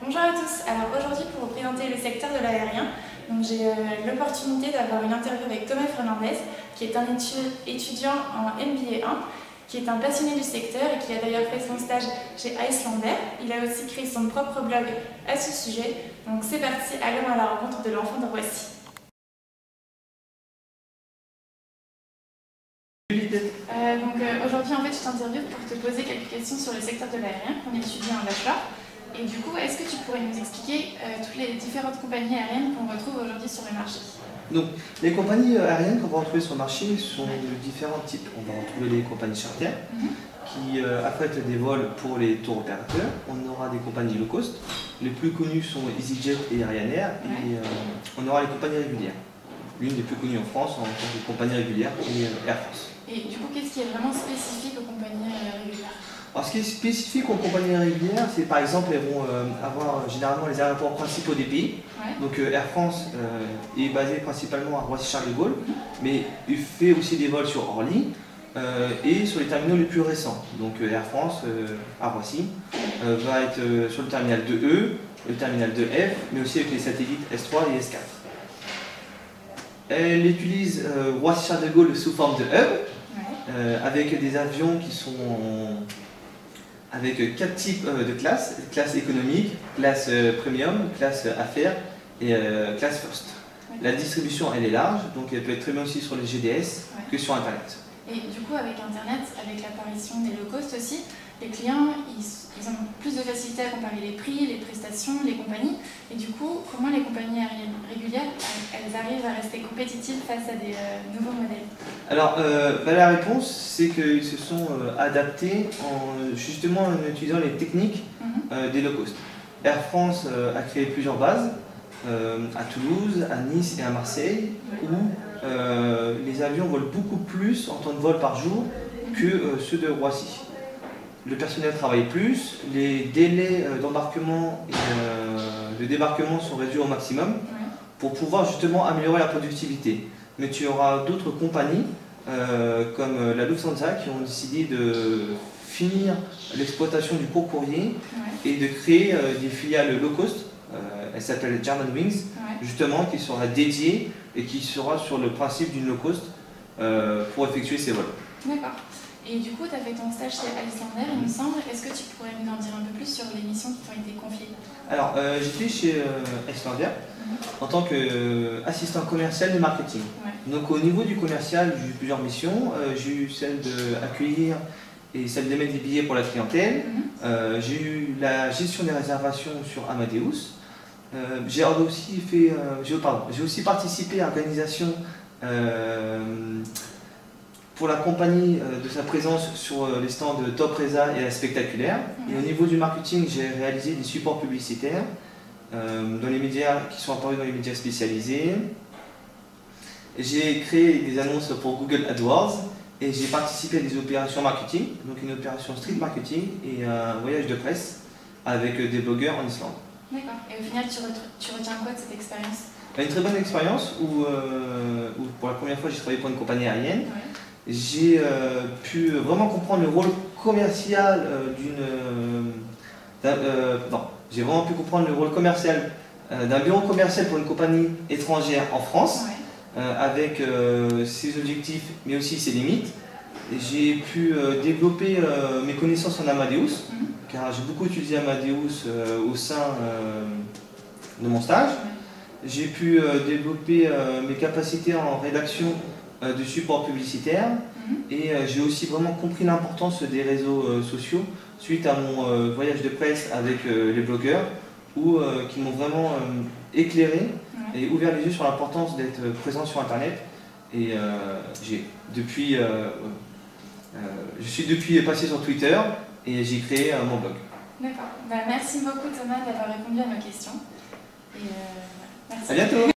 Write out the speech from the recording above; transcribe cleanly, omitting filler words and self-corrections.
Bonjour à tous, alors aujourd'hui pour vous présenter le secteur de l'aérien, j'ai l'opportunité d'avoir une interview avec Thomas Fernandez qui est un étudiant en MBA 1, qui est un passionné du secteur et qui a d'ailleurs fait son stage chez Icelander. Il a aussi créé son propre blog à ce sujet, donc c'est parti, allons à la rencontre de l'enfant de Roissy. Aujourd'hui en fait je t'interviewe pour te poser quelques questions sur le secteur de l'aérien qu'on étudie en bachelor. Et du coup, est-ce que tu pourrais nous expliquer toutes les différentes compagnies aériennes qu'on retrouve aujourd'hui sur le marché? Donc, les compagnies aériennes qu'on va retrouver sur le marché sont de différents types. On va retrouver les compagnies charter qui affrètent des vols pour les tour opérateurs. On aura des compagnies low cost. Les plus connues sont EasyJet et Ryanair. Et on aura les compagnies régulières. L'une des plus connues en France en tant que compagnie régulière est Air France. Et du coup, qu'est-ce qui est vraiment spécifique aux compagnies régulières? Alors, ce qui est spécifique aux compagnies régulières, c'est par exemple, elles vont avoir généralement les aéroports principaux des pays. Donc Air France est basé principalement à Roissy-Charles de Gaulle, mais il fait aussi des vols sur Orly et sur les terminaux les plus récents. Donc Air France à Roissy va être sur le terminal 2E, le terminal 2F, mais aussi avec les satellites S3 et S4. Elle utilise Roissy-Charles de Gaulle sous forme de hub, avec des avions qui sont avec 4 types de classes: classe économique, classe premium, classe affaires et classe first. La distribution elle est large, donc elle peut être très bien aussi sur les GDS que sur Internet. Et du coup avec Internet, avec l'apparition des low cost aussi, les clients ils ont plus de facilité à comparer les prix, les prestations, les compagnies. Et du coup, comment les compagnies aériennes régulières elles arrivent à rester compétitives face à des nouveaux modèles? Alors la réponse c'est qu'ils se sont adaptés justement en utilisant les techniques des low cost. Air France a créé plusieurs bases à Toulouse, à Nice et à Marseille où les avions volent beaucoup plus en temps de vol par jour que ceux de Roissy. Le personnel travaille plus, les délais d'embarquement et de débarquement sont réduits au maximum pour pouvoir justement améliorer la productivité. Mais tu auras d'autres compagnies comme la Lufthansa qui ont décidé de finir l'exploitation du court courrier et de créer des filiales low cost. Elle s'appelle Germanwings, justement, qui sera dédiée et qui sera sur le principe d'une low cost pour effectuer ces vols. D'accord. Et du coup, tu as fait ton stage chez Icelander, il me semble. Est-ce que tu pourrais nous en dire un peu plus sur les missions qui t'ont été confiées? Alors, j'étais chez Icelander en tant qu'assistant commercial de marketing. Donc, au niveau du commercial, j'ai eu plusieurs missions. J'ai eu celle d'accueillir et celle d'émettre des billets pour la clientèle. J'ai eu la gestion des réservations sur Amadeus. J'ai aussi participé à l'organisation pour la compagnie de sa présence sur les stands de Top Reza et la Spectaculaire. Et au niveau du marketing, j'ai réalisé des supports publicitaires dans les médias qui sont apparus dans les médias spécialisés. J'ai créé des annonces pour Google AdWords et j'ai participé à des opérations marketing, donc une opération street marketing et un voyage de presse avec des blogueurs en Islande. D'accord. Et au final, tu retiens quoi de cette expérience? Une très bonne expérience où pour la première fois j'ai travaillé pour une compagnie aérienne. J'ai pu vraiment comprendre le rôle commercial j'ai vraiment pu comprendre le rôle commercial d'un bureau commercial pour une compagnie étrangère en France, avec ses objectifs mais aussi ses limites. J'ai pu développer mes connaissances en Amadeus, car j'ai beaucoup utilisé Amadeus au sein de mon stage. J'ai pu développer mes capacités en rédaction de support publicitaire et j'ai aussi vraiment compris l'importance des réseaux sociaux suite à mon voyage de presse avec les blogueurs qui m'ont vraiment éclairé et ouvert les yeux sur l'importance d'être présent sur Internet. Et je suis depuis passé sur Twitter et j'ai créé mon blog. D'accord. Merci beaucoup Thomas d'avoir répondu à nos questions. Et, merci. À bientôt.